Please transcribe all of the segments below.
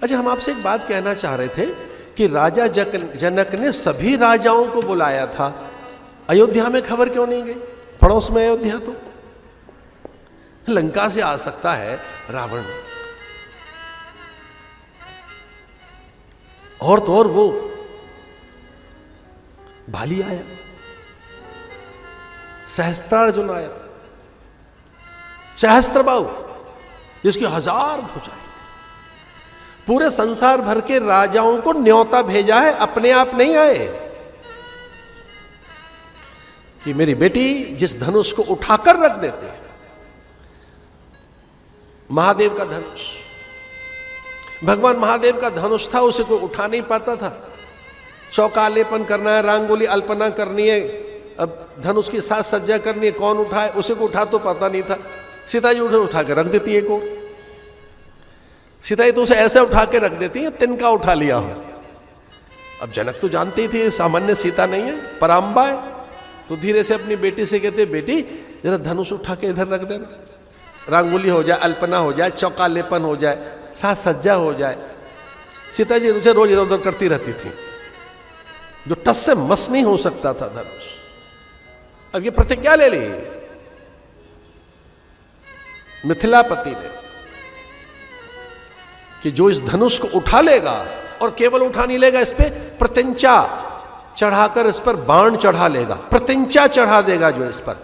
अच्छा, हम आपसे एक बात कहना चाह रहे थे कि राजा जनक ने सभी राजाओं को बुलाया था, अयोध्या में खबर क्यों नहीं गई? पड़ोस में अयोध्या, तो लंका से आ सकता है रावण, और तो और वो बाली आया, सहस्त्रार्जुन आया, सहस्त्रबाहु जिसकी 1000 भुजाएं, पूरे संसार भर के राजाओं को न्योता भेजा है, अपने आप नहीं आए कि मेरी बेटी जिस धनुष को उठाकर रख देते हैं, महादेव का धनुष, भगवान महादेव का धनुष था, उसे कोई उठा नहीं पाता था, चौकालेपन करना है, रंगोली अल्पना करनी है, अब धनुष की साज सज्जा करनी है, कौन उठाए? उसे को उठा तो पता नहीं था। सीता जी उसे उठा के रख देती है, को सीता जी तो उसे ऐसे उठा के रख देती है तिनका उठा लिया हो। अब जनक तो जानते ही थे सामान्य सीता नहीं है, पराम्बा है, तो धीरे से अपनी बेटी से कहते, बेटी जरा धनुष उठा के इधर रख देना, रंगोली हो जाए, अल्पना हो जाए, चौकालेपन हो जाए, साज सज्जा हो जाए। सीता जी उसे रोज इधर उधर करती रहती थी, जो टस से मस नहीं हो सकता था धनुष। अब ये प्रतिज्ञा ले ली मिथिलापति ने कि जो इस धनुष को उठा लेगा, और केवल उठा नहीं लेगा, इस पे प्रत्यंचा चढ़ाकर इस पर बाण चढ़ा लेगा, प्रत्यंचा चढ़ा देगा जो इस पर,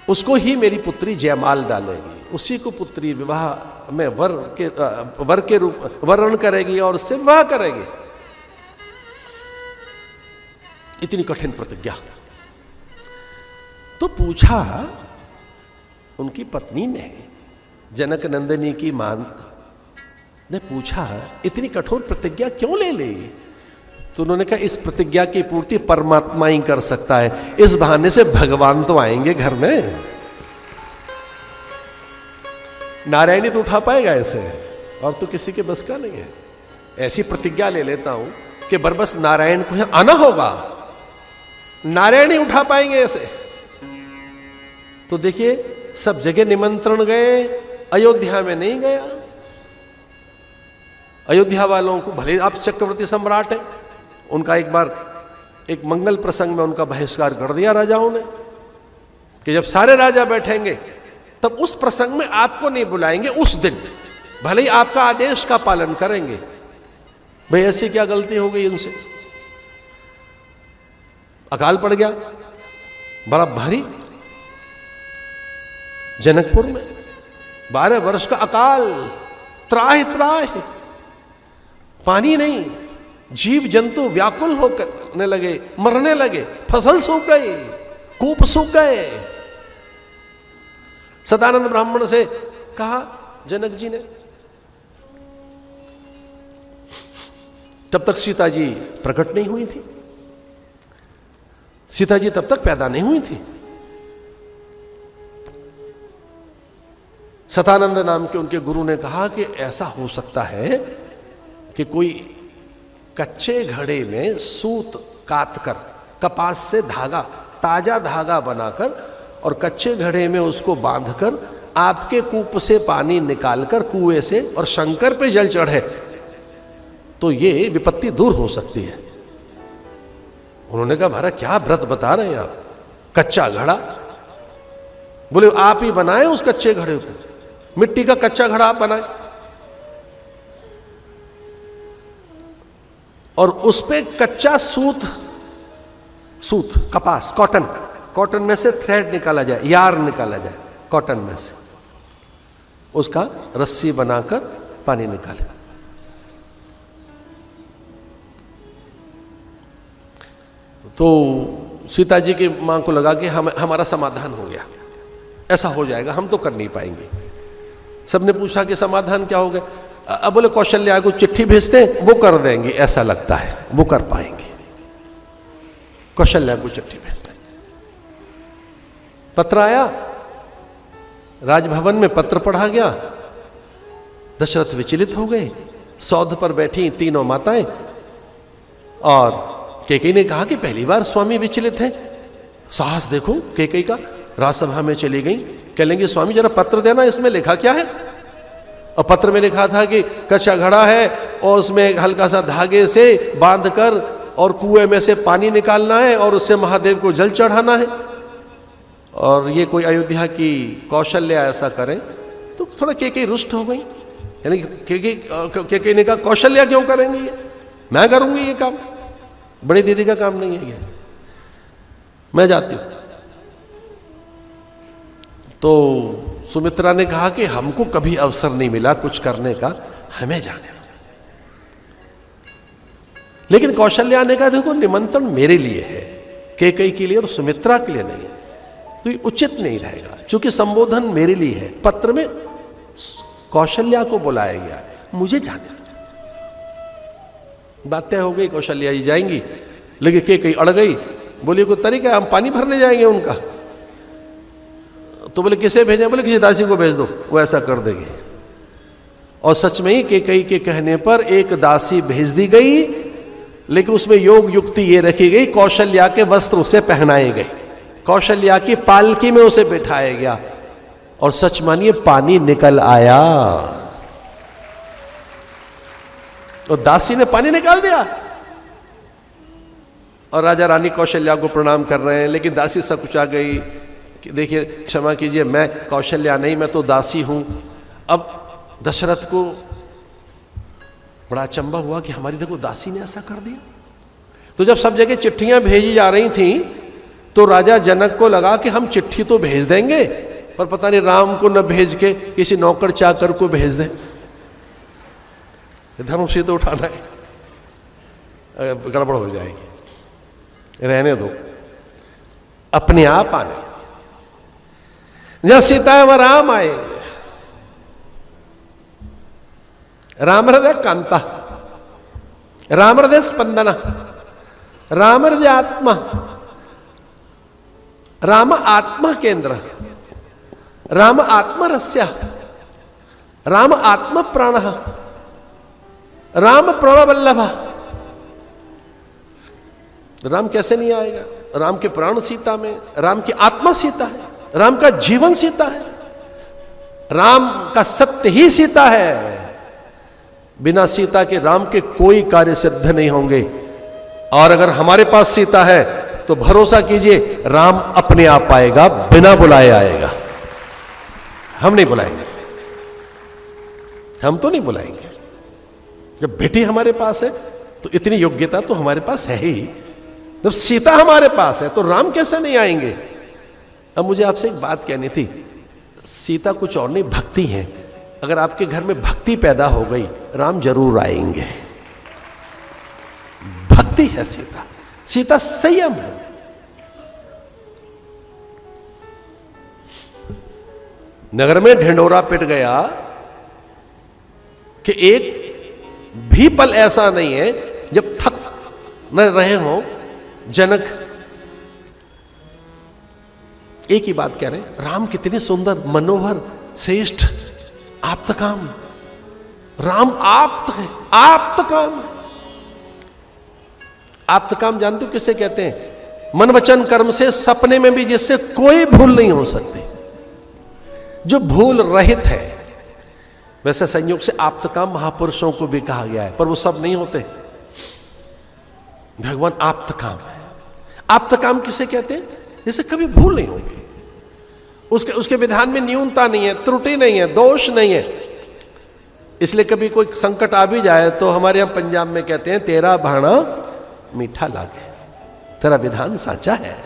उसको ही मेरी पुत्री जयमाल डालेगी, उसी को पुत्री विवाह में वर के रूप वर्ण करेगी और उससे विवाह करेगी। इतनी कठिन प्रतिज्ञा। तो पूछा उनकी पत्नी ने, जनक नंदिनी की मां ने पूछा, इतनी कठोर प्रतिज्ञा क्यों ले ली? तो उन्होंने कहा, इस प्रतिज्ञा की पूर्ति परमात्मा ही कर सकता है, इस बहाने से भगवान तो आएंगे घर में। नारायणी तो उठा पाएगा ऐसे, और तो किसी के बस का नहीं है। ऐसी प्रतिज्ञा ले लेता हूं कि बरबस नारायण को आना होगा, नारायण ही उठा पाएंगे ऐसे। तो देखिए, सब जगह निमंत्रण गए, अयोध्या में नहीं गया। अयोध्या वालों को, भले आप चक्रवर्ती सम्राट हैं, उनका एक बार एक मंगल प्रसंग में उनका बहिष्कार कर दिया राजाओं ने कि जब सारे राजा बैठेंगे तब उस प्रसंग में आपको नहीं बुलाएंगे, उस दिन भले ही आपका आदेश का पालन करेंगे। भाई ऐसी क्या गलती हो गई उनसे? अकाल पड़ गया बड़ा भारी, जनकपुर में 12 वर्ष का अकाल, त्राहि त्राहि, पानी नहीं, जीव जंतु व्याकुल होकर लगे, मरने लगे, फसल सूख गई, कूप सूख गए। सदानंद ब्राह्मण से कहा जनक जी ने, तब तक सीता जी प्रकट नहीं हुई थी, सीता जी तब तक पैदा नहीं हुई थी। सतानंद नाम के उनके गुरु ने कहा कि ऐसा हो सकता है कि कोई कच्चे घड़े में सूत काटकर, कपास से धागा, ताजा धागा बनाकर और कच्चे घड़े में उसको बांधकर आपके कूप से पानी निकालकर कुएं से और शंकर पे जल चढ़े तो ये विपत्ति दूर हो सकती है। उन्होंने कहा, महाराज क्या व्रत बता रहे हैं आप? कच्चा घड़ा? बोले आप ही बनाए उस कच्चे घड़े को, मिट्टी का कच्चा घड़ा आप बनाए और उस पे कच्चा सूत कपास, कॉटन में से थ्रेड निकाला जाए, यार निकाला जाए कॉटन में से, उसका रस्सी बनाकर पानी निकाले। तो सीता जी की मां को लगा कि हमारा समाधान हो गया, ऐसा हो जाएगा, हम तो कर नहीं पाएंगे। सबने पूछा कि समाधान क्या हो गया? अब बोले कौशल्या को चिट्ठी भेजते हैं, वो कर देंगे, ऐसा लगता है वो कर पाएंगे। कौशल्या को चिट्ठी भेजते हैं। पत्र आया, राजभवन में पत्र पढ़ा गया, दशरथ विचलित हो गए। सौध पर बैठी तीनों माताएं और कैकेयी ने कहा कि पहली बार स्वामी विचलित हैं। साहस देखो कैकेयी का, राजसभा में चली गई, कह लेंगे स्वामी जरा पत्र देना, इसमें लिखा क्या है? और पत्र में लिखा था कि कच्चा घड़ा है और उसमें एक हल्का सा धागे से बांधकर और कुएं में से पानी निकालना है और उससे महादेव को जल चढ़ाना है। और ये कोई अयोध्या की कौशल्या ऐसा करें तो थोड़ा केके रुष्ट हो गई। यानी केके ने कहा कौशल्या क्यों करेंगी, ये मैं करूंगी ये काम, बड़ी दीदी का काम नहीं है ये, मैं जाती हूं। तो सुमित्रा ने कहा कि हमको कभी अवसर नहीं मिला कुछ करने का, हमें जाने दो। लेकिन कौशल्या ने कहा देखो निमंत्रण मेरे लिए है, केकई के लिए और सुमित्रा के लिए नहीं है, तो ये उचित नहीं रहेगा। क्योंकि संबोधन मेरे लिए है, पत्र में कौशल्या को बुलाया गया है, मुझे जाना। बात तय हो गई, कौशल्या जी जाएंगी, लेकिन केकई अड़ गई, बोली कोई तरीका, हम पानी भरने जाएंगे उनका। तो बोले किसे भेजें, बोले किसी दासी को भेज दो, वो ऐसा कर देगी। और सच में ही केकई के कहने पर एक दासी भेज दी गई, लेकिन उसमें योग युक्ति ये रखी गई, कौशल्या के वस्त्र उसे पहनाए गए, कौशल्या की पालकी में उसे बिठाया गया, और सच मानिए पानी निकल आया, और दासी ने पानी निकाल दिया। और राजा रानी कौशल्या को प्रणाम कर रहे हैं, लेकिन दासी सकुचा गई कि देखिए क्षमा कीजिए, मैं कौशल्या नहीं, मैं तो दासी हूं। अब दशरथ को बड़ा अचंभा हुआ कि हमारी देखो दासी ने ऐसा कर दिया। तो जब सब जगह चिट्ठियां भेजी जा रही थी तो राजा जनक को लगा कि हम चिट्ठी तो भेज देंगे, पर पता नहीं राम को न भेज के किसी नौकर चाकर को भेज दें, धनुष तो उठाना है, गड़बड़ हो जाएगी, रहने दो, अपने आप आने। जहां सीता है वह राम आए, राम हृदय कांता, राम हृदय स्पंदना, राम हृदय आत्मा, राम आत्मा केंद्र, राम आत्मा रस्या, राम आत्मा प्राण, राम प्रणवल्लभ। राम कैसे नहीं आएगा, राम के प्राण सीता में, राम की आत्मा सीता है, राम का जीवन सीता है, राम का सत्य ही सीता है। बिना सीता के राम के कोई कार्य सिद्ध नहीं होंगे। और अगर हमारे पास सीता है तो भरोसा कीजिए राम अपने आप आएगा, बिना बुलाए आएगा। हम नहीं बुलाएंगे, हम तो नहीं बुलाएंगे। जब बेटी हमारे पास है तो इतनी योग्यता तो हमारे पास है ही। जब सीता हमारे पास है तो राम कैसे नहीं आएंगे। अब मुझे आपसे एक बात कहनी थी, सीता कुछ और नहीं, भक्ति है। अगर आपके घर में भक्ति पैदा हो गई, राम जरूर आएंगे। भक्ति है सीता, सीता संयम है। नगर में ढिंढोरा पिट गया कि एक भी पल ऐसा नहीं है जब थक न रहे हो जनक। एक ही बात कह रहे हैं, राम कितने सुंदर, मनोहर, श्रेष्ठ, आप्तकाम। राम आप्त है, आप्तकाम। आप्तकाम जानते हो किसे कहते हैं? मन वचन कर्म से सपने में भी जिससे कोई भूल नहीं हो सकती, जो भूल रहित है। वैसे संयोग से आप्तकाम महापुरुषों को भी कहा गया है, पर वो सब नहीं होते। भगवान आप्तकाम है। आप्तकाम किसे कहते हैं? जिसे कभी भूल नहीं होगी, उसके विधान में न्यूनता नहीं है, त्रुटि नहीं है, दोष नहीं है। इसलिए कभी कोई संकट आ भी जाए तो हमारे यहां पंजाब में कहते हैं, तेरा भाणा मीठा लागे, तेरा विधान साचा है,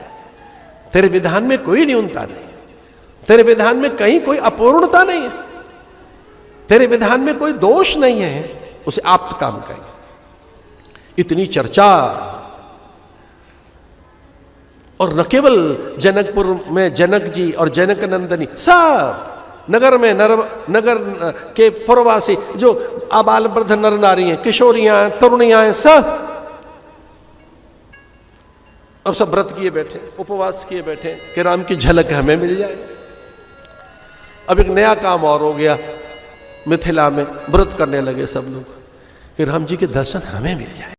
तेरे विधान में कोई न्यूनता नहीं, तेरे विधान में कहीं कोई अपूर्णता नहीं है, तेरे विधान में कोई दोष नहीं है। उसे आप्त काम कहेंगे। इतनी चर्चा। और न केवल जनकपुर में जनक जी और जनक नंदनी, सब नगर में नगर के पुरवासी जो आबाल वृद्ध नर नारी हैं, किशोरियां, तरुणियां हैं, सब अब सब व्रत किए बैठे, उपवास किए बैठे कि राम की झलक हमें मिल जाए। अब एक नया काम और हो गया, मिथिला में व्रत करने लगे सब लोग कि राम जी के दर्शन हमें मिल जाए।